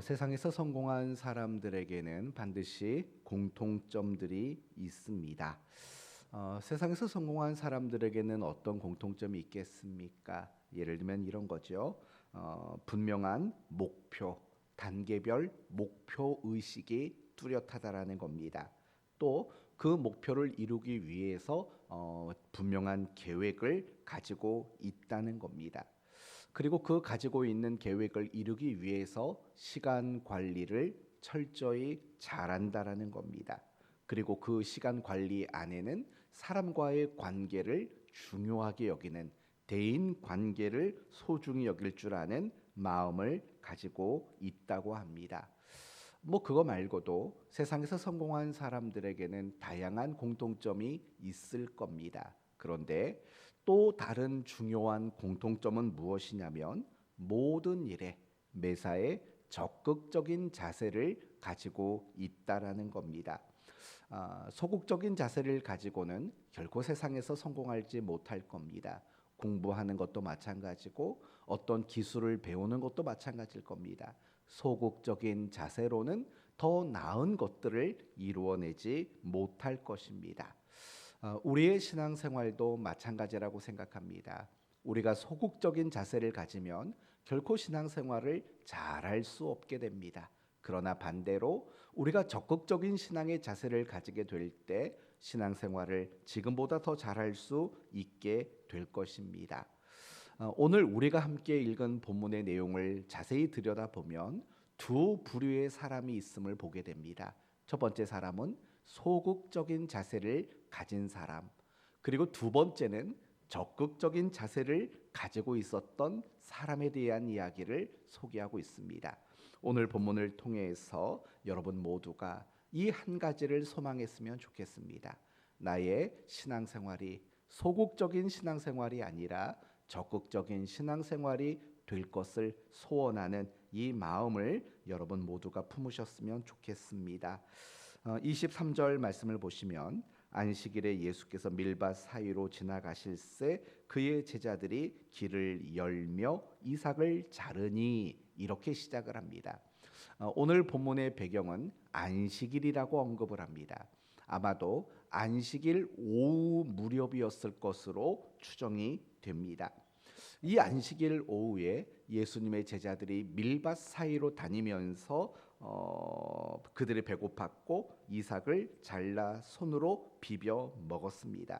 세상에서 성공한 사람들에게는 반드시 공통점들이 있습니다. 세상에서 성공한 사람들에게는 어떤 공통점이 있겠습니까? 예를 들면 이런 거죠. 분명한 목표, 단계별 목표 의식이 뚜렷하다라는 겁니다. 또 그 목표를 이루기 위해서 분명한 계획을 가지고 있다는 겁니다. 그리고 그 가지고 있는 계획을 이루기 위해서 시간 관리를 철저히 잘한다라는 겁니다. 그리고 그 시간 관리 안에는 사람과의 관계를 중요하게 여기는 대인 관계를 소중히 여길 줄 아는 마음을 가지고 있다고 합니다. 그거 말고도 세상에서 성공한 사람들에게는 다양한 공통점이 있을 겁니다. 그런데 또 다른 중요한 공통점은 무엇이냐면 모든 일에 매사에 적극적인 자세를 가지고 있다라는 겁니다. 소극적인 자세를 가지고는 결코 세상에서 성공하지 못할 겁니다. 공부하는 것도 마찬가지고 어떤 기술을 배우는 것도 마찬가지일 겁니다. 소극적인 자세로는 더 나은 것들을 이루어내지 못할 것입니다. 우리의 신앙생활도 마찬가지라고 생각합니다. 우리가 소극적인 자세를 가지면 결코 신앙생활을 잘할 수 없게 됩니다. 그러나 반대로 우리가 적극적인 신앙의 자세를 가지게 될 때 신앙생활을 지금보다 더 잘할 수 있게 될 것입니다. 오늘 우리가 함께 읽은 본문의 내용을 자세히 들여다보면 두 부류의 사람이 있음을 보게 됩니다. 첫 번째 사람은 소극적인 자세를 가진 사람, 그리고 두 번째는 적극적인 자세를 가지고 있었던 사람에 대한 이야기를 소개하고 있습니다. 오늘 본문을 통해서 여러분 모두가 이 한 가지를 소망했으면 좋겠습니다. 나의 신앙생활이 소극적인 신앙생활이 아니라 적극적인 신앙생활이 될 것을 소원하는 이 마음을 여러분 모두가 품으셨으면 좋겠습니다. 23절 말씀을 보시면 안식일에 예수께서 밀밭 사이로 지나가실새 그의 제자들이 길을 열며 이삭을 자르니 이렇게 시작을 합니다. 오늘 본문의 배경은 안식일이라고 언급을 합니다. 아마도 안식일 오후 무렵이었을 것으로 추정이 됩니다. 이 안식일 오후에 예수님의 제자들이 밀밭 사이로 다니면서 그들이 배고팠고 이삭을 잘라 손으로 비벼 먹었습니다.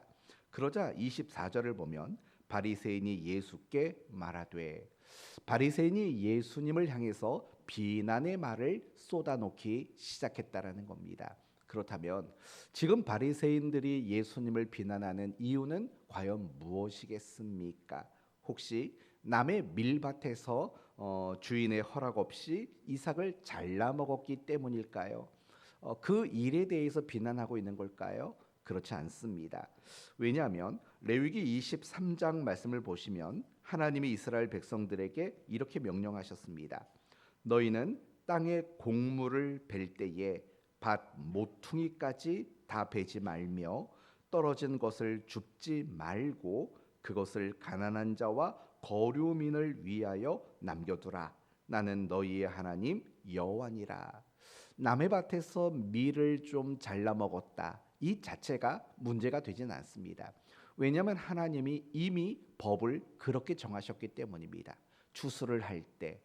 그러자 24절을 보면 바리새인이 예수께 말하되, 바리새인이 예수님을 향해서 비난의 말을 쏟아놓기 시작했다라는 겁니다. 그렇다면 지금 바리새인들이 예수님을 비난하는 이유는 과연 무엇이겠습니까? 혹시 남의 밀밭에서 주인의 허락 없이 이삭을 잘라 먹었기 때문일까요? 그 일에 대해서 비난하고 있는 걸까요? 그렇지 않습니다. 왜냐하면 레위기 23장 말씀을 보시면 하나님이 이스라엘 백성들에게 이렇게 명령하셨습니다. 너희는 땅의 곡물을 벨 때에 밭 모퉁이까지 다 베지 말며 떨어진 것을 줍지 말고 그것을 가난한 자와 거류민을 위하여 남겨두라. 나는 너희의 하나님 여호와니라. 남의 밭에서 밀을 좀 잘라 먹었다, 이 자체가 문제가 되지는 않습니다. 왜냐하면 하나님이 이미 법을 그렇게 정하셨기 때문입니다. 추수를 할 때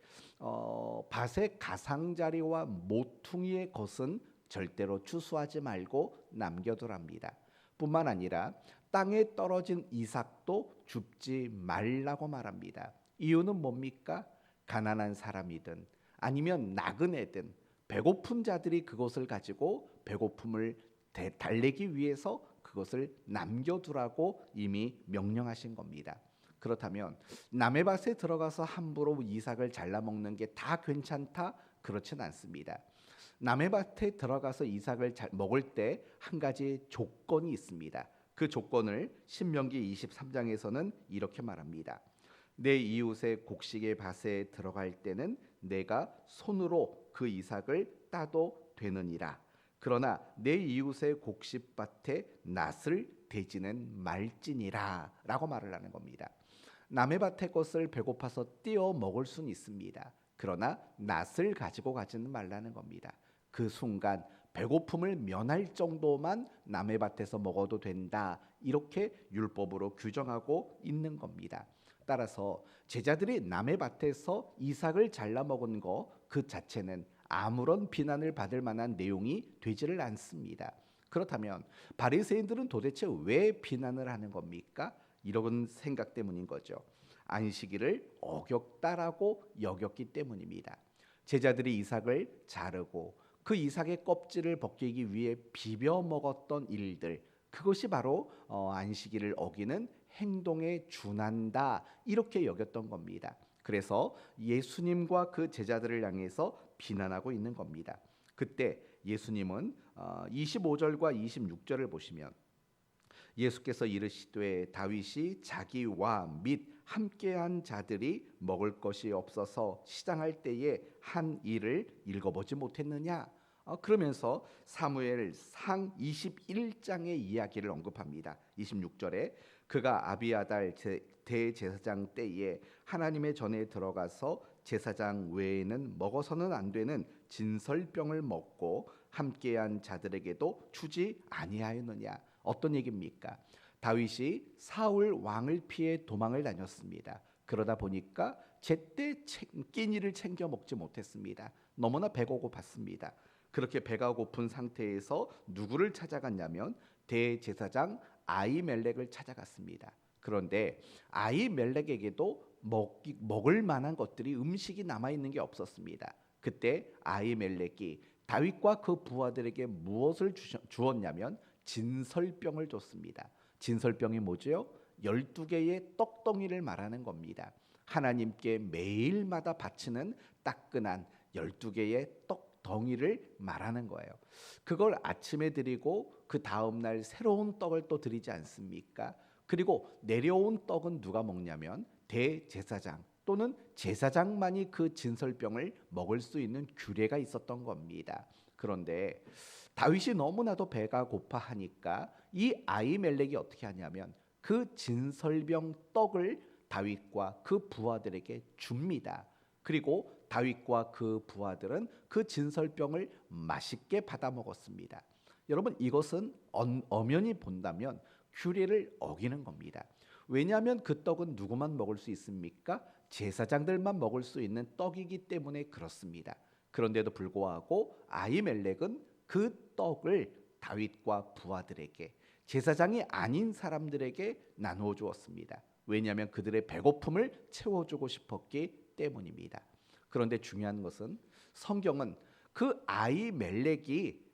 밭의 가장자리와 모퉁이의 것은 절대로 추수하지 말고 남겨두랍니다. 뿐만 아니라 땅에 떨어진 이삭도 줍지 말라고 말합니다. 이유는 뭡니까? 가난한 사람이든 아니면 나그네든 배고픈 자들이 그것을 가지고 배고픔을 달래기 위해서 그것을 남겨두라고 이미 명령하신 겁니다. 그렇다면 남의 밭에 들어가서 함부로 이삭을 잘라 먹는 게 다 괜찮다? 그렇진 않습니다. 남의 밭에 들어가서 이삭을 먹을 때 한 가지 조건이 있습니다. 그 조건을 신명기 23장에서는 이렇게 말합니다. 내 이웃의 곡식의 밭에 들어갈 때는 내가 손으로 그 이삭을 따도 되느니라. 그러나 내 이웃의 곡식밭에 낫을 대지는 말지니라 라고 말을 하는 겁니다. 남의 밭의 것을 배고파서 떼어 먹을 수는 있습니다. 그러나 낫을 가지고 가지는 말라는 겁니다. 그 순간 배고픔을 면할 정도만 남의 밭에서 먹어도 된다. 이렇게 율법으로 규정하고 있는 겁니다. 따라서 제자들이 남의 밭에서 이삭을 잘라 먹은 거 그 자체는 아무런 비난을 받을 만한 내용이 되지를 않습니다. 그렇다면 바리새인들은 도대체 왜 비난을 하는 겁니까? 이런 생각 때문인 거죠. 안식일을 어겼다라고 여겼기 때문입니다. 제자들이 이삭을 자르고 그 이삭의 껍질을 벗기기 위해 비벼 먹었던 일들, 그것이 바로 안식일을 어기는 행동에 준한다, 이렇게 여겼던 겁니다. 그래서 예수님과 그 제자들을 향해서 비난하고 있는 겁니다. 그때 예수님은 25절과 26절을 보시면 예수께서 이르시되 다윗이 자기와 및 함께한 자들이 먹을 것이 없어서 시장할 때에 한 일을 읽어보지 못했느냐? 그러면서 사무엘상 21장의 이야기를 언급합니다. 26절에 그가 아비아달 대제사장 때에 하나님의 전에 들어가서 제사장 외에는 먹어서는 안 되는 진설병을 먹고 함께한 자들에게도 주지 아니하였느냐? 어떤 얘기입니까? 다윗이 사울 왕을 피해 도망을 다녔습니다. 그러다 보니까 제때 끼니를 챙겨 먹지 못했습니다. 너무나 배가 고팠습니다. 그렇게 배가 고픈 상태에서 누구를 찾아갔냐면 대제사장 아히멜렉을 찾아갔습니다. 그런데 아히멜렉에게도 먹을 만한 것들이 음식이 남아 있는 게 없었습니다. 그때 아히멜렉이 다윗과 그 부하들에게 무엇을 주었냐면 진설병을 줬습니다. 진설병이 뭐죠? 12개의 떡덩이를 말하는 겁니다. 하나님께 매일마다 바치는 따끈한 12개의 떡덩이를 말하는 거예요. 그걸 아침에 드리고 그 다음 날 새로운 떡을 또 드리지 않습니까? 그리고 내려온 떡은 누가 먹냐면 대제사장 또는 제사장만이 그 진설병을 먹을 수 있는 규례가 있었던 겁니다. 그런데 다윗이 너무나도 배가 고파하니까 이 아히멜렉이 어떻게 하냐면 그 진설병 떡을 다윗과 그 부하들에게 줍니다. 그리고 다윗과 그 부하들은 그 진설병을 맛있게 받아 먹었습니다. 여러분, 이것은 엄연히 본다면 규례를 어기는 겁니다. 왜냐하면 그 떡은 누구만 먹을 수 있습니까? 제사장들만 먹을 수 있는 떡이기 때문에 그렇습니다. 그런데도 불구하고 아히멜렉은 그 떡을 다윗과 부하들에게, 제사장이 아닌 사람들에게 나누어 주었습니다. 왜냐하면 그들의 배고픔을 채워주고 싶었기 때문입니다. 그런데 중요한 것은 성경은 그 아히멜렉이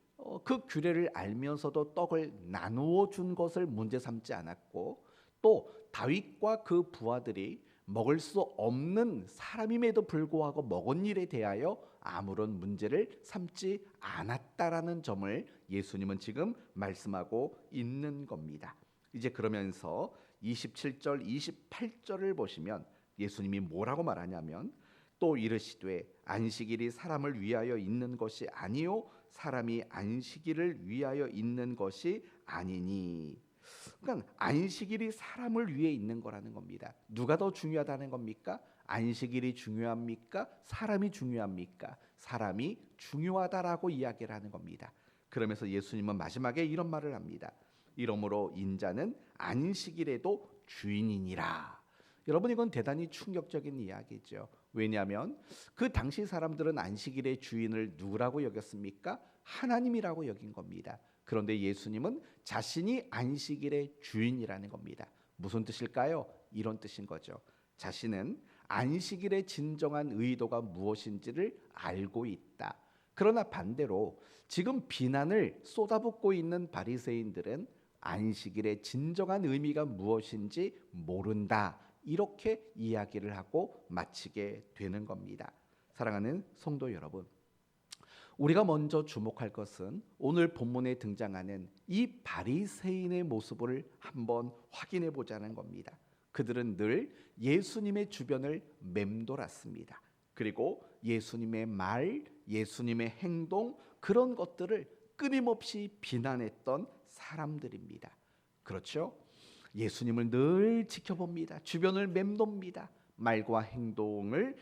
그 규례를 알면서도 떡을 나누어 준 것을 문제 삼지 않았고, 또 다윗과 그 부하들이 먹을 수 없는 사람임에도 불구하고 먹은 일에 대하여 아무런 문제를 삼지 않았다라는 점을 예수님은 지금 말씀하고 있는 겁니다. 이제 그러면서 27절, 28절을 보시면 예수님이 뭐라고 말하냐면 또 이르시되 안식일이 사람을 위하여 있는 것이 아니요 사람이 안식일을 위하여 있는 것이 아니니. 그러니까 안식일이 사람을 위해 있는 거라는 겁니다. 누가 더 중요하다는 겁니까? 안식일이 중요합니까? 사람이 중요합니까? 사람이 중요하다라고 이야기를 하는 겁니다. 그러면서 예수님은 마지막에 이런 말을 합니다. 이러므로 인자는 안식일에도 주인이니라. 여러분, 이건 대단히 충격적인 이야기죠. 왜냐하면 그 당시 사람들은 안식일의 주인을 누구라고 여겼습니까? 하나님이라고 여긴 겁니다. 그런데 예수님은 자신이 안식일의 주인이라는 겁니다. 무슨 뜻일까요? 이런 뜻인 거죠. 자신은 안식일의 진정한 의도가 무엇인지를 알고 있다. 그러나 반대로 지금 비난을 쏟아붓고 있는 바리새인들은 안식일의 진정한 의미가 무엇인지 모른다. 이렇게 이야기를 하고 마치게 되는 겁니다. 사랑하는 성도 여러분, 우리가 먼저 주목할 것은 오늘 본문에 등장하는 이 바리새인의 모습을 한번 확인해 보자는 겁니다. 그들은 늘 예수님의 주변을 맴돌았습니다. 그리고 예수님의 말, 예수님의 행동, 그런 것들을 끊임없이 비난했던 사람들입니다. 그렇죠? 예수님을 늘 지켜봅니다. 주변을 맴돕니다. 말과 행동을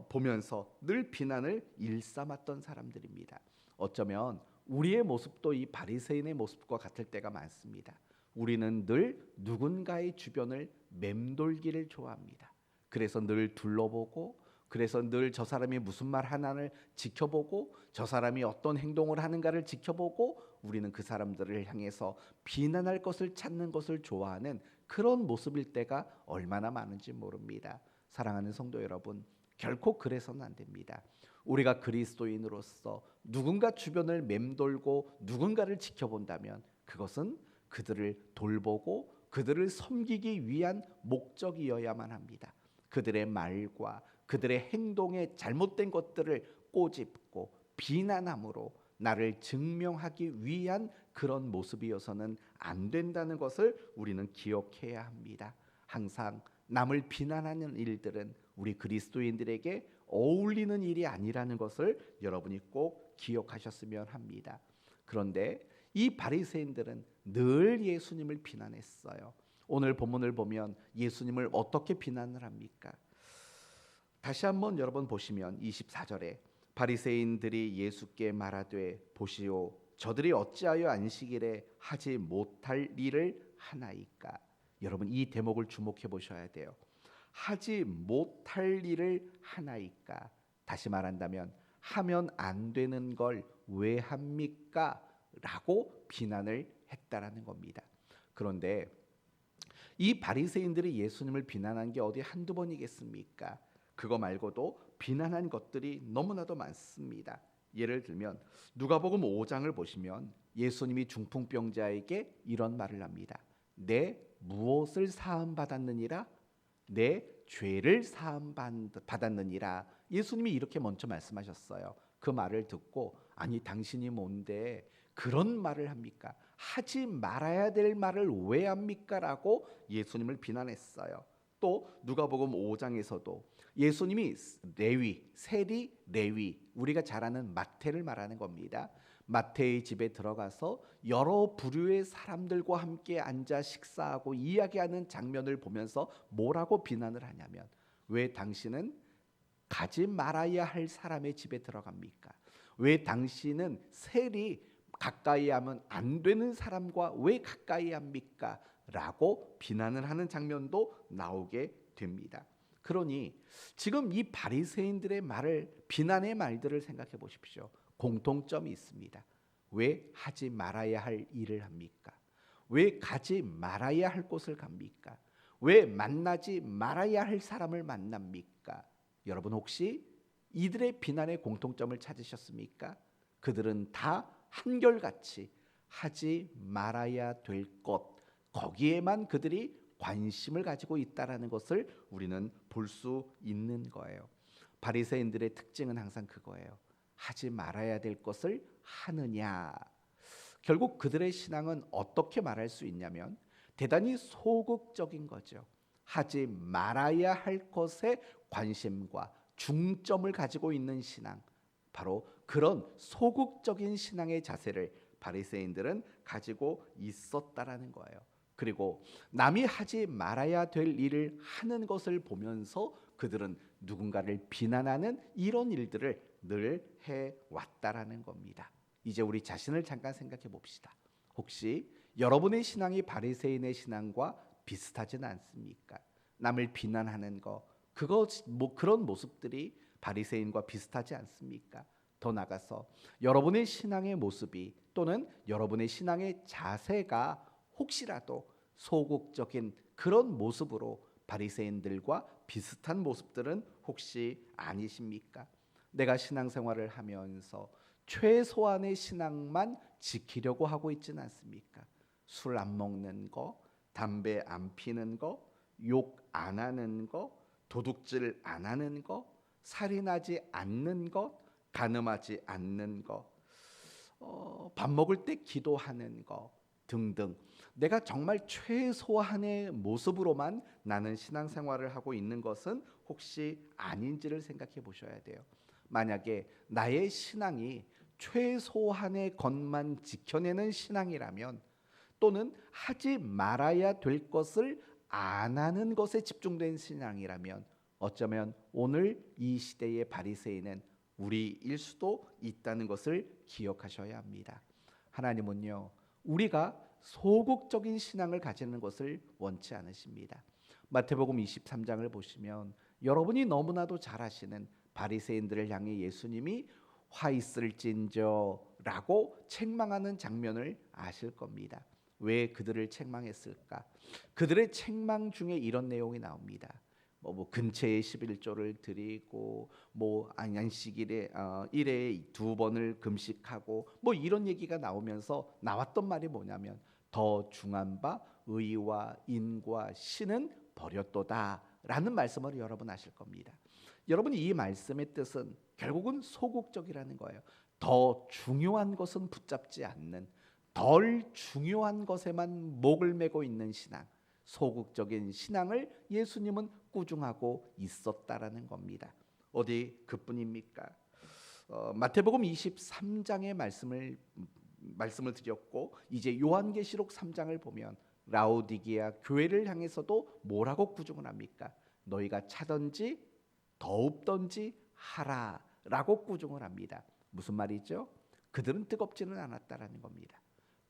보면서 늘 비난을 일삼았던 사람들입니다. 어쩌면 우리의 모습도 이 바리새인의 모습과 같을 때가 많습니다. 우리는 늘 누군가의 주변을 맴돌기를 좋아합니다. 그래서 늘 둘러보고, 그래서 늘 저 사람이 무슨 말 하나를 지켜보고, 저 사람이 어떤 행동을 하는가를 지켜보고, 우리는 그 사람들을 향해서 비난할 것을 찾는 것을 좋아하는 그런 모습일 때가 얼마나 많은지 모릅니다. 사랑하는 성도 여러분, 결코 그래서는 안 됩니다. 우리가 그리스도인으로서 누군가 주변을 맴돌고 누군가를 지켜본다면 그것은 그들을 돌보고 그들을 섬기기 위한 목적이어야만 합니다. 그들의 말과 그들의 행동에 잘못된 것들을 꼬집고 비난함으로 나를 증명하기 위한 그런 모습이어서는 안 된다는 것을 우리는 기억해야 합니다. 항상 남을 비난하는 일들은 우리 그리스도인들에게 어울리는 일이 아니라는 것을 여러분이 꼭 기억하셨으면 합니다. 그런데 이 바리새인들은 늘 예수님을 비난했어요. 오늘 본문을 보면 예수님을 어떻게 비난을 합니까? 다시 한번 여러분 보시면 24절에 바리새인들이 예수께 말하되 보시오 저들이 어찌하여 안식일에 하지 못할 일을 하나이까. 여러분 이 대목을 주목해 보셔야 돼요. 하지 못할 일을 하나이까. 다시 말한다면 하면 안 되는 걸 왜 합니까? 라고 비난을 했다라는 겁니다. 그런데 이 바리새인들이 예수님을 비난한 게 어디 한두 번이겠습니까? 그거 말고도 비난한 것들이 너무나도 많습니다. 예를 들면 누가복음 5장을 보시면 예수님이 중풍병자에게 이런 말을 합니다. 내 무엇을 사함 받았느니라? 내 죄를 사함 받았느니라. 예수님이 이렇게 먼저 말씀하셨어요. 그 말을 듣고 아니 당신이 뭔데 그런 말을 합니까? 하지 말아야 될 말을 왜 합니까? 라고 예수님을 비난했어요. 또 누가복음 5장에서도 예수님이 레위, 세리 레위, 우리가 잘 아는 마태를 말하는 겁니다. 마태의 집에 들어가서 여러 부류의 사람들과 함께 앉아 식사하고 이야기하는 장면을 보면서 뭐라고 비난을 하냐면 왜 당신은 가지 말아야 할 사람의 집에 들어갑니까? 왜 당신은 세리 가까이 하면 안 되는 사람과 왜 가까이 합니까? 라고 비난을 하는 장면도 나오게 됩니다. 그러니 지금 이 바리새인들의 말을 비난의 말들을 생각해 보십시오. 공통점이 있습니다. 왜 하지 말아야 할 일을 합니까? 왜 가지 말아야 할 곳을 갑니까? 왜 만나지 말아야 할 사람을 만납니까? 여러분 혹시 이들의 비난의 공통점을 찾으셨습니까? 그들은 다 한결같이 하지 말아야 될 것, 거기에만 그들이 관심을 가지고 있다라는 것을 우리는 볼 수 있는 거예요. 바리새인들의 특징은 항상 그거예요. 하지 말아야 될 것을 하느냐. 결국 그들의 신앙은 어떻게 말할 수 있냐면 대단히 소극적인 거죠. 하지 말아야 할 것에 관심과 중점을 가지고 있는 신앙, 바로 그런 소극적인 신앙의 자세를 바리새인들은 가지고 있었다라는 거예요. 그리고 남이 하지 말아야 될 일을 하는 것을 보면서 그들은 누군가를 비난하는 이런 일들을 늘 해왔다라는 겁니다. 이제 우리 자신을 잠깐 생각해 봅시다. 혹시 여러분의 신앙이 바리새인의 신앙과 비슷하지는 않습니까? 남을 비난하는 거, 그거 뭐 그런 모습들이 바리새인과 비슷하지 않습니까? 더 나가서 여러분의 신앙의 모습이 또는 여러분의 신앙의 자세가 혹시라도 소극적인 그런 모습으로 바리새인들과 비슷한 모습들은 혹시 아니십니까? 내가 신앙생활을 하면서 최소한의 신앙만 지키려고 하고 있지는 않습니까? 술 안 먹는 거, 담배 안 피는 거, 욕 안 하는 거, 도둑질 안 하는 거, 살인하지 않는 것, 간음하지 않는 것, 밥 먹을 때 기도하는 것 등등, 내가 정말 최소한의 모습으로만 나는 신앙생활을 하고 있는 것은 혹시 아닌지를 생각해 보셔야 돼요. 만약에 나의 신앙이 최소한의 것만 지켜내는 신앙이라면, 또는 하지 말아야 될 것을 안 하는 것에 집중된 신앙이라면 어쩌면 오늘 이 시대의 바리새인은 우리일 수도 있다는 것을 기억하셔야 합니다. 하나님은요, 우리가 소극적인 신앙을 가지는 것을 원치 않으십니다. 마태복음 23장을 보시면 여러분이 너무나도 잘 아시는 바리새인들을 향해 예수님이 화 있을진저라고 책망하는 장면을 아실 겁니다. 왜 그들을 책망했을까? 그들의 책망 중에 이런 내용이 나옵니다. 근처에 11조를 드리고 안식일에 일에 2번을 금식하고 이런 얘기가 나왔던 말이 뭐냐면 더 중한 바 의와 인과 신은 버렸도다라는 말씀을 여러분 아실 겁니다. 여러분이 이 말씀의 뜻은 결국은 소극적이라는 거예요. 더 중요한 것은 붙잡지 않는, 덜 중요한 것에만 목을 메고 있는 신앙, 소극적인 신앙을 예수님은 꾸중하고 있었다라는 겁니다. 어디 그뿐입니까? 마태복음 23장의 말씀을 드렸고, 이제 요한계시록 3장을 보면 라오디게아 교회를 향해서도 뭐라고 꾸중을 합니까? 너희가 차든지 더웁던지 하라라고 꾸중을 합니다. 무슨 말이죠? 그들은 뜨겁지는 않았다라는 겁니다.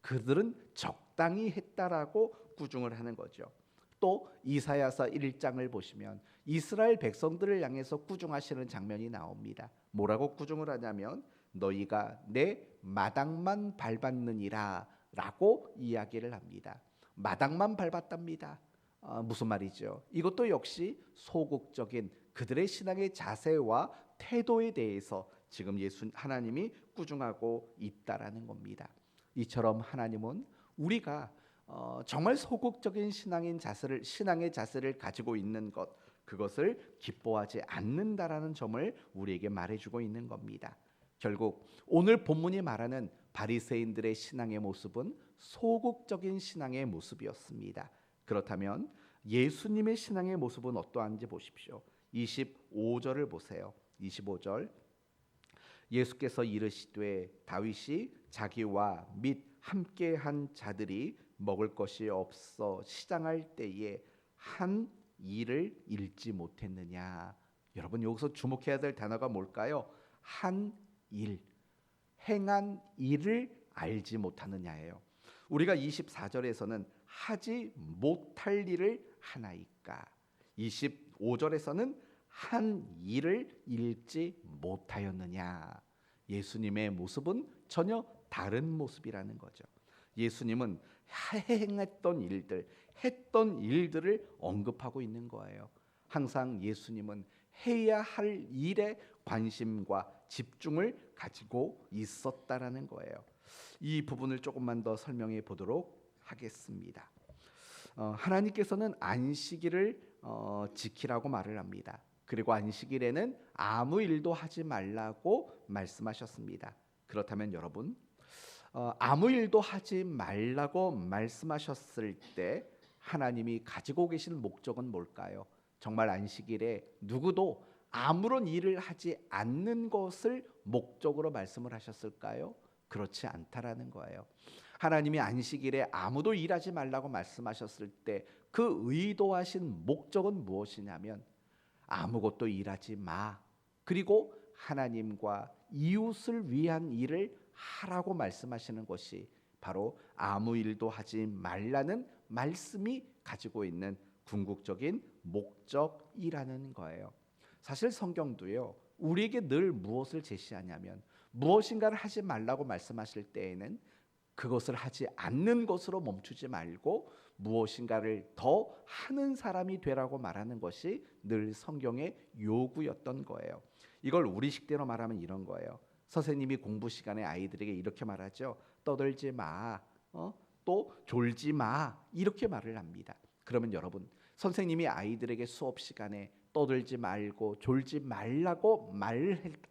그들은 적당히 했다라고 꾸중을 하는 거죠. 또 이사야서 1장을 보시면 이스라엘 백성들을 향해서 꾸중하시는 장면이 나옵니다. 뭐라고 꾸중을 하냐면 너희가 내 마당만 밟았느니라 라고 이야기를 합니다. 마당만 밟았답니다. 무슨 말이죠? 이것도 역시 소극적인 그들의 신앙의 자세와 태도에 대해서 지금 하나님이 꾸중하고 있다라는 겁니다. 이처럼 하나님은 우리가 정말 소극적인 신앙의 자세를 가지고 있는 그것을 기뻐하지 않는다라는 점을 우리에게 말해주고 있는 겁니다. 결국 오늘 본문이 말하는 바리새인들의 신앙의 모습은 소극적인 신앙의 모습이었습니다. 그렇다면 예수님의 신앙의 모습은 어떠한지 보십시오. 25절을 보세요. 25절 예수께서 이르시되 다윗이 자기와 및 함께한 자들이 먹을 것이 없어 시장할 때에 한 일을 잃지 못했느냐. 여러분 여기서 주목해야 될 단어가 뭘까요? 한 일, 행한 일을 알지 못하느냐예요. 우리가 24절에서는 하지 못할 일을 하나이까, 25절에서는 한 일을 잃지 못하였느냐. 예수님의 모습은 전혀 다른 모습이라는 거죠. 예수님은 했던 일들을 언급하고 있는 거예요. 항상 예수님은 해야 할 일에 관심과 집중을 가지고 있었다라는 거예요. 이 부분을 조금만 더 설명해 보도록 하겠습니다. 하나님께서는 안식일을 지키라고 말을 합니다. 그리고 안식일에는 아무 일도 하지 말라고 말씀하셨습니다. 그렇다면 여러분, 아무 일도 하지 말라고 말씀하셨을 때 하나님이 가지고 계신 목적은 뭘까요? 정말 안식일에 누구도 아무런 일을 하지 않는 것을 목적으로 말씀을 하셨을까요? 그렇지 않다라는 거예요. 하나님이 안식일에 아무도 일하지 말라고 말씀하셨을 때 그 의도하신 목적은 무엇이냐면 아무것도 일하지 마. 그리고 하나님과 이웃을 위한 일을 하라고 말씀하시는 것이 바로 아무 일도 하지 말라는 말씀이 가지고 있는 궁극적인 목적이라는 거예요. 사실 성경도요, 우리에게 늘 무엇을 제시하냐면 무엇인가를 하지 말라고 말씀하실 때에는 그것을 하지 않는 것으로 멈추지 말고 무엇인가를 더 하는 사람이 되라고 말하는 것이 늘 성경의 요구였던 거예요. 이걸 우리 식대로 말하면 이런 거예요. 선생님이 공부 시간에 아이들에게 이렇게 말하죠. 떠들지 마, 또 졸지 마, 이렇게 말을 합니다. 그러면 여러분, 선생님이 아이들에게 수업 시간에 떠들지 말고 졸지 말라고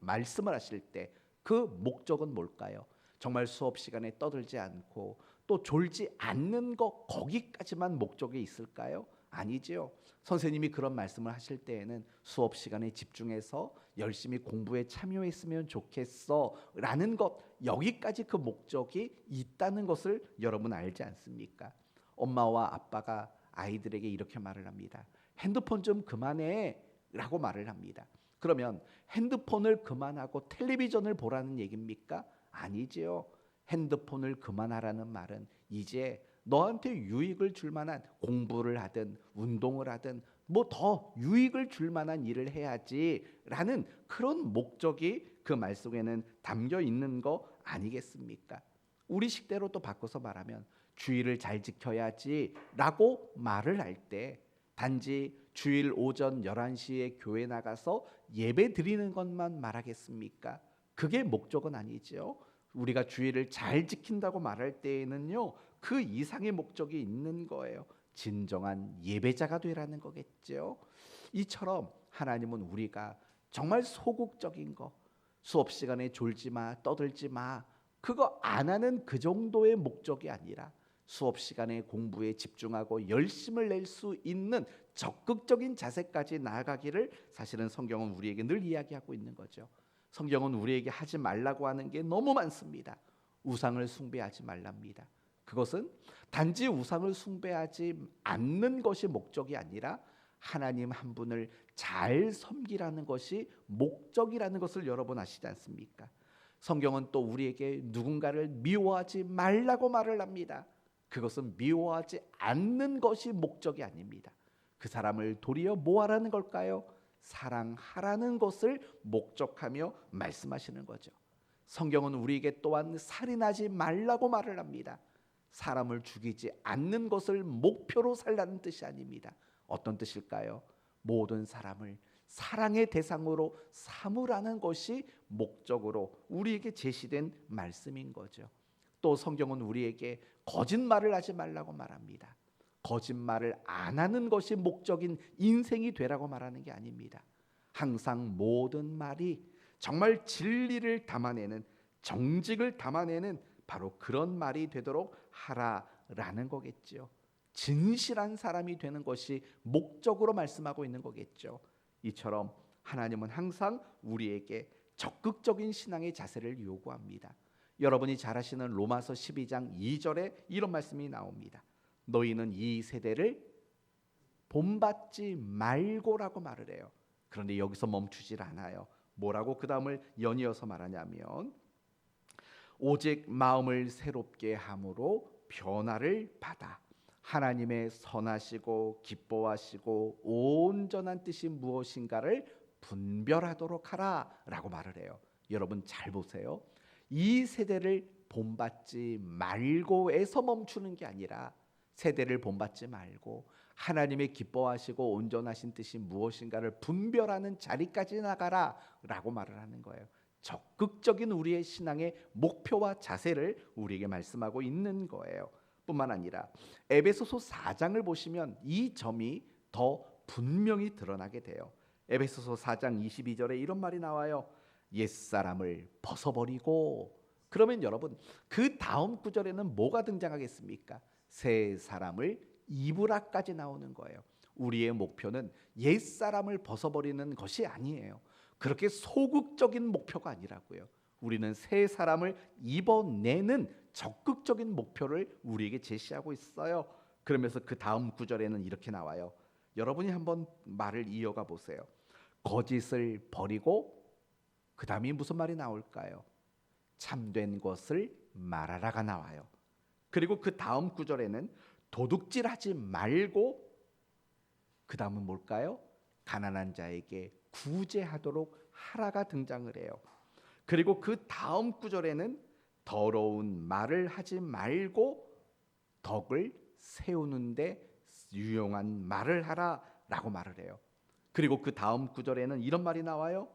말씀을 하실 때 그 목적은 뭘까요? 정말 수업 시간에 떠들지 않고 또 졸지 않는 것, 거기까지만 목적이 있을까요? 아니지요. 선생님이 그런 말씀을 하실 때에는 수업 시간에 집중해서 열심히 공부에 참여했으면 좋겠어 라는 것, 여기까지 그 목적이 있다는 것을 여러분 알지 않습니까? 엄마와 아빠가 아이들에게 이렇게 말을 합니다. 핸드폰 좀 그만해. 라고 말을 합니다. 그러면 핸드폰을 그만하고 텔레비전을 보라는 얘기입니까? 아니지요. 핸드폰을 그만하라는 말은 이제 너한테 유익을 줄 만한 공부를 하든 운동을 하든 뭐 더 유익을 줄 만한 일을 해야지라는 그런 목적이 그 말 속에는 담겨 있는 거 아니겠습니까? 우리 식대로 또 바꿔서 말하면 주의를 잘 지켜야지라고 말을 할 때 단지 주일 오전 11시에 교회 나가서 예배 드리는 것만 말하겠습니까? 그게 목적은 아니죠. 우리가 주의를 잘 지킨다고 말할 때에는요, 그 이상의 목적이 있는 거예요. 진정한 예배자가 되라는 거겠죠. 이처럼 하나님은 우리가 정말 소극적인 거, 수업 시간에 졸지 마, 떠들지 마, 그거 안 하는 그 정도의 목적이 아니라 수업 시간에 공부에 집중하고 열심을 낼 수 있는 적극적인 자세까지 나아가기를 사실은 성경은 우리에게 늘 이야기하고 있는 거죠. 성경은 우리에게 하지 말라고 하는 게 너무 많습니다. 우상을 숭배하지 말랍니다. 그것은 단지 우상을 숭배하지 않는 것이 목적이 아니라 하나님 한 분을 잘 섬기라는 것이 목적이라는 것을 여러분 아시지 않습니까? 성경은 또 우리에게 누군가를 미워하지 말라고 말을 합니다. 그것은 미워하지 않는 것이 목적이 아닙니다. 그 사람을 도리어 뭐 하라는 걸까요? 사랑하라는 것을 목적하며 말씀하시는 거죠. 성경은 우리에게 또한 살인하지 말라고 말을 합니다. 사람을 죽이지 않는 것을 목표로 살라는 뜻이 아닙니다. 어떤 뜻일까요? 모든 사람을 사랑의 대상으로 삼으라는 것이 목적으로 우리에게 제시된 말씀인 거죠. 또 성경은 우리에게 거짓말을 하지 말라고 말합니다. 거짓말을 안 하는 것이 목적인 인생이 되라고 말하는 게 아닙니다. 항상 모든 말이 정말 진리를 담아내는, 정직을 담아내는 바로 그런 말이 되도록 하라라는 거겠죠. 진실한 사람이 되는 것이 목적으로 말씀하고 있는 거겠죠. 이처럼 하나님은 항상 우리에게 적극적인 신앙의 자세를 요구합니다. 여러분이 잘 아시는 로마서 12장 2절에 이런 말씀이 나옵니다. 너희는 이 세대를 본받지 말고라고 말을 해요. 그런데 여기서 멈추질 않아요. 뭐라고 그 다음을 연이어서 말하냐면 오직 마음을 새롭게 함으로 변화를 받아 하나님의 선하시고 기뻐하시고 온전한 뜻이 무엇인가를 분별하도록 하라라고 말을 해요. 여러분 잘 보세요. 이 세대를 본받지 말고에서 멈추는 게 아니라 세대를 본받지 말고 하나님의 기뻐하시고 온전하신 뜻이 무엇인가를 분별하는 자리까지 나가라라고 말을 하는 거예요. 적극적인 우리의 신앙의 목표와 자세를 우리에게 말씀하고 있는 거예요. 뿐만 아니라 에베소서 4장을 보시면 이 점이 더 분명히 드러나게 돼요. 에베소서 4장 22절에 이런 말이 나와요. 옛사람을 벗어버리고. 그러면 여러분 그 다음 구절에는 뭐가 등장하겠습니까? 새 사람을 입으라까지 나오는 거예요. 우리의 목표는 옛사람을 벗어버리는 것이 아니에요. 그렇게 소극적인 목표가 아니라고요. 우리는 새 사람을 입어내는 적극적인 목표를 우리에게 제시하고 있어요. 그러면서 그 다음 구절에는 이렇게 나와요. 여러분이 한번 말을 이어가 보세요. 거짓을 버리고 그 다음이 무슨 말이 나올까요? 참된 것을 말하라가 나와요. 그리고 그 다음 구절에는 도둑질하지 말고 그 다음은 뭘까요? 가난한 자에게 구제하도록 하라가 등장을 해요. 그리고 그 다음 구절에는 더러운 말을 하지 말고 덕을 세우는데 유용한 말을 하라라고 말을 해요. 그리고 그 다음 구절에는 이런 말이 나와요.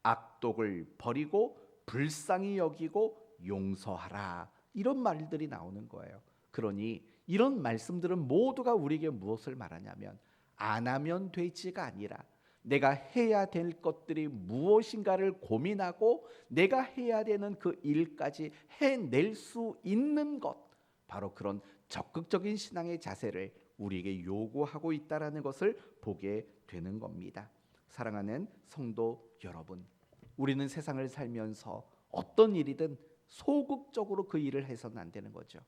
악독을 버리고 불쌍히 여기고 용서하라. 이런 말들이 나오는 거예요. 그러니 이런 말씀들은 모두가 우리에게 무엇을 말하냐면 안 하면 되지가 아니라 내가 해야 될 것들이 무엇인가를 고민하고 내가 해야 되는 그 일까지 해낼 수 있는 것, 바로 그런 적극적인 신앙의 자세를 우리에게 요구하고 있다라는 것을 보게 되는 겁니다. 사랑하는 성도 여러분, 우리는 세상을 살면서 어떤 일이든 소극적으로 그 일을 해서는 안 되는 거죠.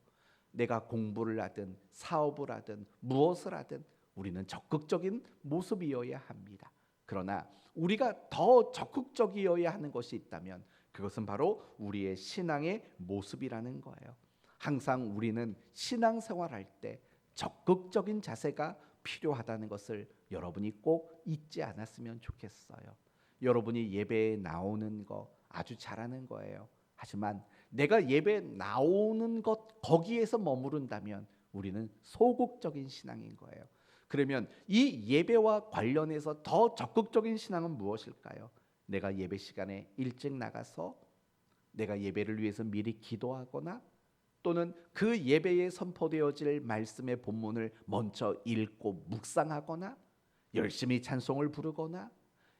내가 공부를 하든 사업을 하든 무엇을 하든 우리는 적극적인 모습이어야 합니다. 그러나 우리가 더 적극적이어야 하는 것이 있다면 그것은 바로 우리의 신앙의 모습이라는 거예요. 항상 우리는 신앙생활할 때 적극적인 자세가 필요하다는 것을 여러분이 꼭 잊지 않았으면 좋겠어요. 여러분이 예배에 나오는 거 아주 잘하는 거예요. 하지만 내가 예배에 나오는 것 거기에서 머무른다면 우리는 소극적인 신앙인 거예요. 그러면 이 예배와 관련해서 더 적극적인 신앙은 무엇일까요? 내가 예배 시간에 일찍 나가서 내가 예배를 위해서 미리 기도하거나 또는 그 예배에 선포되어질 말씀의 본문을 먼저 읽고 묵상하거나 열심히 찬송을 부르거나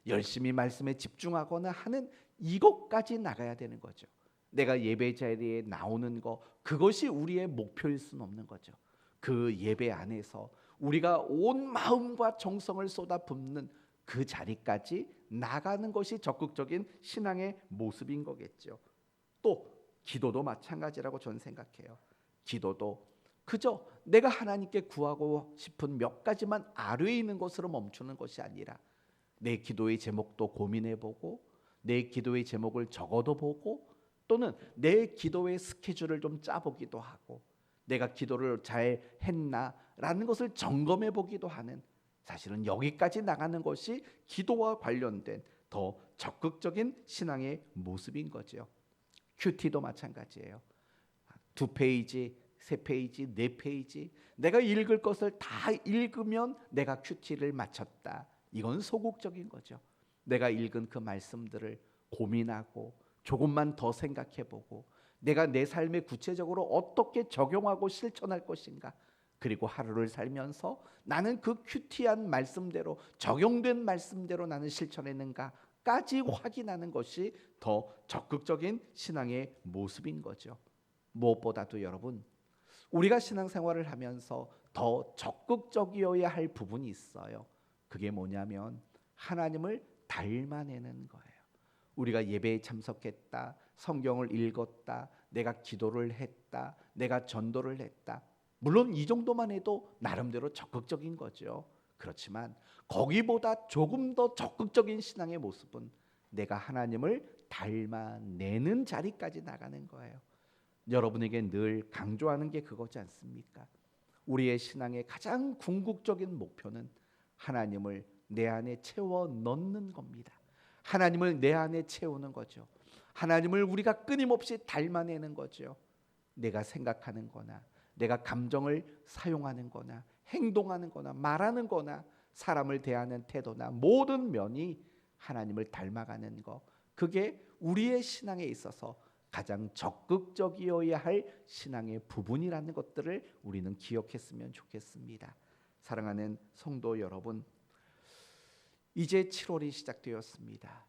열심히 말씀에 집중하거나 하는 이것까지 나가야 되는 거죠. 내가 예배 자리에 나오는 거 그것이 우리의 목표일 수는 없는 거죠. 그 예배 안에서 우리가 온 마음과 정성을 쏟아붓는 그 자리까지 나가는 것이 적극적인 신앙의 모습인 거겠죠. 또 기도도 마찬가지라고 저는 생각해요. 기도도 그저 내가 하나님께 구하고 싶은 몇 가지만 아뢰에 있는 것으로 멈추는 것이 아니라 내 기도의 제목도 고민해보고 내 기도의 제목을 적어도 보고 또는 내 기도의 스케줄을 좀 짜보기도 하고 내가 기도를 잘 했나라는 것을 점검해 보기도 하는 사실은 여기까지 나가는 것이 기도와 관련된 더 적극적인 신앙의 모습인 거죠. 큐티도 마찬가지예요. 2페이지, 3페이지, 4페이지 내가 읽을 것을 다 읽으면 내가 큐티를 마쳤다. 이건 소극적인 거죠. 내가 읽은 그 말씀들을 고민하고 조금만 더 생각해보고 내가 내 삶에 구체적으로 어떻게 적용하고 실천할 것인가 그리고 하루를 살면서 나는 그 큐티한 말씀대로 적용된 말씀대로 나는 실천했는가까지 확인하는 것이 더 적극적인 신앙의 모습인 거죠. 무엇보다도 여러분 우리가 신앙생활을 하면서 더 적극적이어야 할 부분이 있어요. 그게 뭐냐면 하나님을 닮아내는 거예요. 우리가 예배에 참석했다, 성경을 읽었다, 내가 기도를 했다, 내가 전도를 했다. 물론 이 정도만 해도 나름대로 적극적인 거죠. 그렇지만 거기보다 조금 더 적극적인 신앙의 모습은 내가 하나님을 닮아내는 자리까지 나가는 거예요. 여러분에게 늘 강조하는 게 그거지 않습니까? 우리의 신앙의 가장 궁극적인 목표는 하나님을 내 안에 채워 넣는 겁니다. 하나님을 내 안에 채우는 거죠. 하나님을 우리가 끊임없이 닮아내는 거죠. 내가 생각하는 거나 내가 감정을 사용하는 거나 행동하는 거나 말하는 거나 사람을 대하는 태도나 모든 면이 하나님을 닮아가는 거 그게 우리의 신앙에 있어서 가장 적극적이어야 할 신앙의 부분이라는 것들을 우리는 기억했으면 좋겠습니다. 사랑하는 성도 여러분, 이제 7월이 시작되었습니다.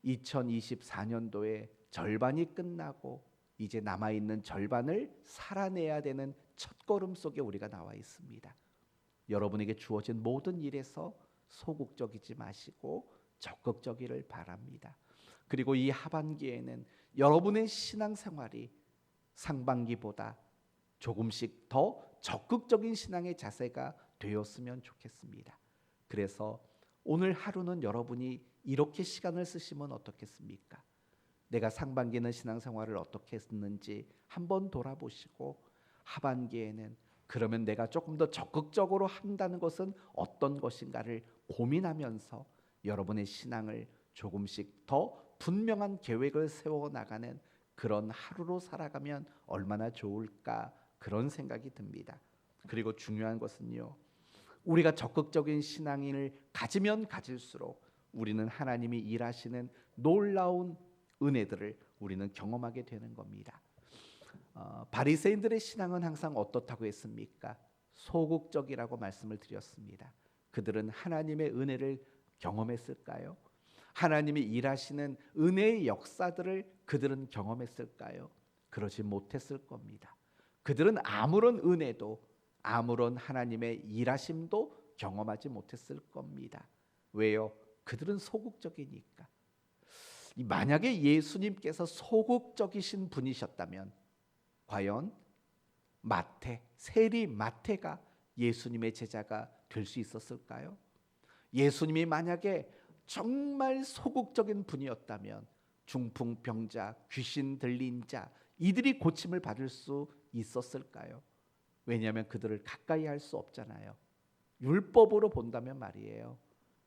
2024년도의 절반이 끝나고 이제 남아있는 절반을 살아내야 되는 첫걸음 속에 우리가 나와 있습니다. 여러분에게 주어진 모든 일에서 소극적이지 마시고 적극적이를 바랍니다. 그리고 이 하반기에는 여러분의 신앙생활이 상반기보다 조금씩 더 적극적인 신앙의 자세가 되었으면 좋겠습니다. 그래서 오늘 하루는 여러분이 이렇게 시간을 쓰시면 어떻겠습니까? 내가 상반기는 신앙생활을 어떻게 했는지 한번 돌아보시고 하반기에는 그러면 내가 조금 더 적극적으로 한다는 것은 어떤 것인가를 고민하면서 여러분의 신앙을 조금씩 더 분명한 계획을 세워나가는 그런 하루로 살아가면 얼마나 좋을까 그런 생각이 듭니다. 그리고 중요한 것은요. 우리가 적극적인 신앙을 가지면 가질수록 우리는 하나님이 일하시는 놀라운 은혜들을 우리는 경험하게 되는 겁니다. 바리새인들의 신앙은 항상 어떻다고 했습니까? 소극적이라고 말씀을 드렸습니다. 그들은 하나님의 은혜를 경험했을까요? 하나님이 일하시는 은혜의 역사들을 그들은 경험했을까요? 그러지 못했을 겁니다. 그들은 아무런 은혜도 아무런 하나님의 일하심도 경험하지 못했을 겁니다. 왜요? 그들은 소극적이니까. 만약에 예수님께서 소극적이신 분이셨다면 과연 세리 마태가 예수님의 제자가 될 수 있었을까요? 예수님이 만약에 정말 소극적인 분이었다면 중풍병자, 귀신 들린 자 이들이 고침을 받을 수 있었을까요? 왜냐하면 그들을 가까이 할 수 없잖아요. 율법으로 본다면 말이에요.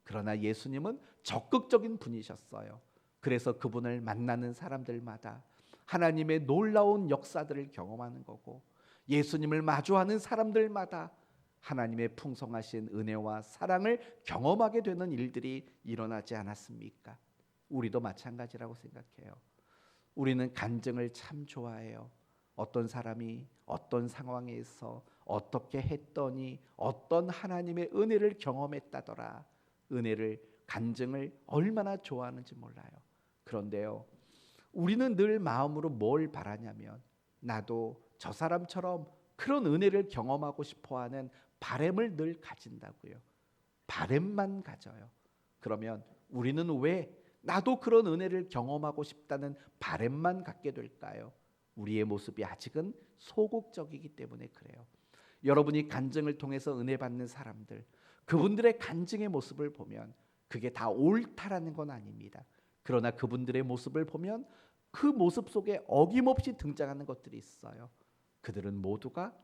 그러나 예수님은 적극적인 분이셨어요. 그래서 그분을 만나는 사람들마다 하나님의 놀라운 역사들을 경험하는 거고, 예수님을 마주하는 사람들마다 하나님의 풍성하신 은혜와 사랑을 경험하게 되는 일들이 일어나지 않았습니까? 우리도 마찬가지라고 생각해요. 우리는 간증을 참 좋아해요. 어떤 사람이 어떤 상황에서 어떻게 했더니 어떤 하나님의 은혜를 경험했다더라. 은혜를, 간증을 얼마나 좋아하는지 몰라요. 그런데요, 우리는 늘 마음으로 뭘 바라냐면, 나도 저 사람처럼 그런 은혜를 경험하고 싶어하는 바램을 늘 가진다고요. 바램만 가져요. 그러면 우리는 왜 나도 그런 은혜를 경험하고 싶다는 바램만 갖게 될까요? 우리의 모습이 아직은 소극적이기 때문에 그래요. 여러분이 간증을 통해서 은혜 받는 사람들, 그분들의 간증의 모습을 보면 그게 다 옳다라는 건 아닙니다. 그러나 그분들의 모습을 보면 그 모습 속에 어김없이 등장하는 것들이 있어요. 그들은 모두가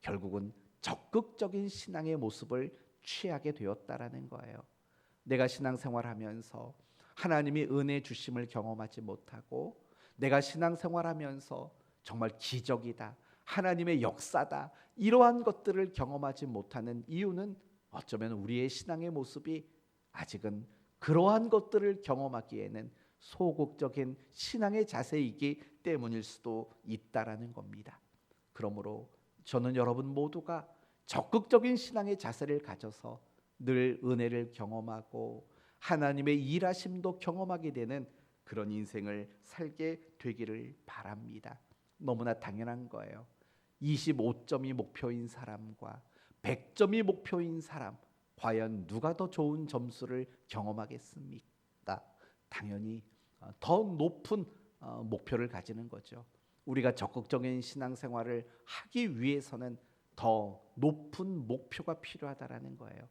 결국은 적극적인 신앙의 모습을 취하게 되었다라는 거예요. 내가 신앙생활하면서 하나님이 은혜 주심을 경험하지 못하고, 내가 신앙생활하면서 정말 기적이다, 하나님의 역사다, 이러한 것들을 경험하지 못하는 이유는 어쩌면 우리의 신앙의 모습이 아직은 그러한 것들을 경험하기에는 소극적인 신앙의 자세이기 때문일 수도 있다라는 겁니다. 그러므로 저는 여러분 모두가 적극적인 신앙의 자세를 가져서 늘 은혜를 경험하고 하나님의 일하심도 경험하게 되는 그런 인생을 살게 되기를 바랍니다. 너무나 당연한 거예요. 25점이 목표인 사람과 100점이 목표인 사람, 과연 누가 더 좋은 점수를 경험하겠습니까? 당연히 더 높은 목표를 가지는 거죠. 우리가 적극적인 신앙생활을 하기 위해서는 더 높은 목표가 필요하다라는 거예요.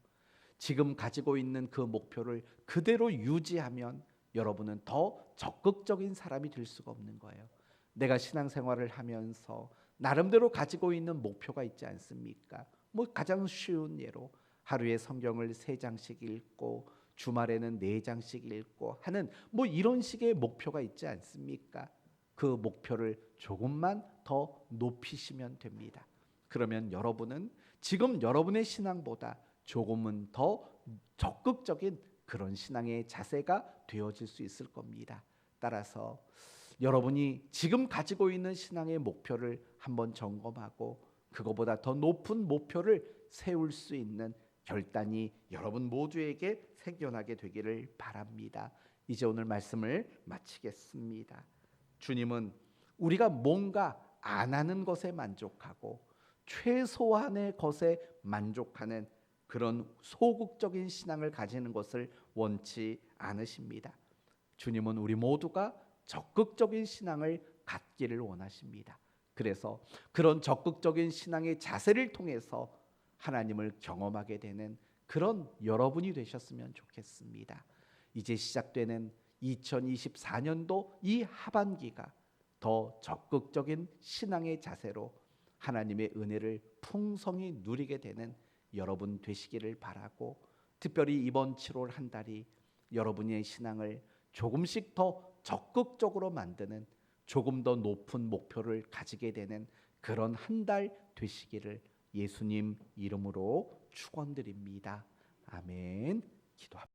지금 가지고 있는 그 목표를 그대로 유지하면 여러분은 더 적극적인 사람이 될 수가 없는 거예요. 내가 신앙생활을 하면서 나름대로 가지고 있는 목표가 있지 않습니까? 가장 쉬운 예로 하루에 성경을 3장씩 읽고 주말에는 4장씩 읽고 하는 이런 식의 목표가 있지 않습니까? 그 목표를 조금만 더 높이시면 됩니다. 그러면 여러분은 지금 여러분의 신앙보다 조금은 더 적극적인 그런 신앙의 자세가 되어질 수 있을 겁니다. 따라서 여러분이 지금 가지고 있는 신앙의 목표를 한번 점검하고 그거보다 더 높은 목표를 세울 수 있는 결단이 여러분 모두에게 생겨나게 되기를 바랍니다. 이제 오늘 말씀을 마치겠습니다. 주님은 우리가 뭔가 안 하는 것에 만족하고 최소한의 것에 만족하는 그런 소극적인 신앙을 가지는 것을 원치 않으십니다. 주님은 우리 모두가 적극적인 신앙을 갖기를 원하십니다. 그래서 그런 적극적인 신앙의 자세를 통해서 하나님을 경험하게 되는 그런 여러분이 되셨으면 좋겠습니다. 이제 시작되는 2024년도 이 하반기가 더 적극적인 신앙의 자세로 하나님의 은혜를 풍성히 누리게 되는 여러분 되시기를 바라고, 특별히 이번 7월 한 달이 여러분의 신앙을 조금씩 더 적극적으로 만드는, 조금 더 높은 목표를 가지게 되는 그런 한 달 되시기를 예수님 이름으로 축원드립니다. 아멘. 기도합니다.